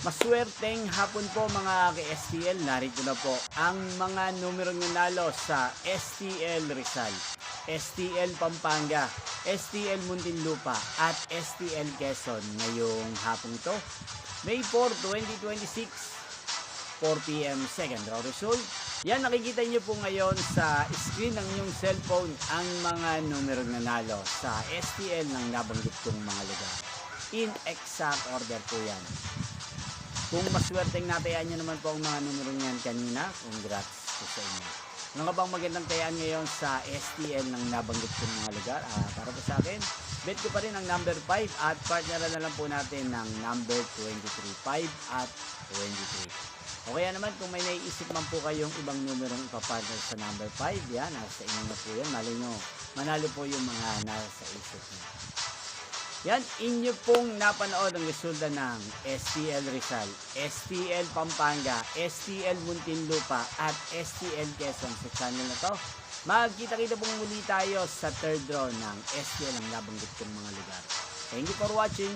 Maswerteng hapon po mga ka-STL. Narito na po ang mga numerong nanalo sa STL Rizal, STL Pampanga, STL Muntinlupa at STL Quezon ngayong hapon to. May 4, 2026, 4 p.m. second round result. Yan, nakikita nyo po ngayon sa screen ng inyong cellphone ang mga numerong nanalo sa STL ng nabanggit kong mga lugar. In exact order po yan. Kung maswerteng natayaan nyo naman po ang mga numerong yan kanina, congrats po sa inyo. Ano nga bang magandang tayaan ngayon sa STL ng nabanggit kong mga lugar? Para po sa akin, bet ko pa rin ang number 5 at partneran na lang po natin ng number 23, 5 at 23. O kaya naman kung may naiisip man po kayong ibang numerong ipapartner sa number 5, yan, nasa inyo na po yan. Malay nyo, manalo po yung mga nasa isip nyo. Yan, inyo pong napanood ang resulta ng STL Rizal, STL Pampanga, STL Muntinlupa at STL Quezon sa channel na to. Magkita-kita pong muli tayo sa third draw ng STL ang nabanggit kong mga lugar. Thank you for watching.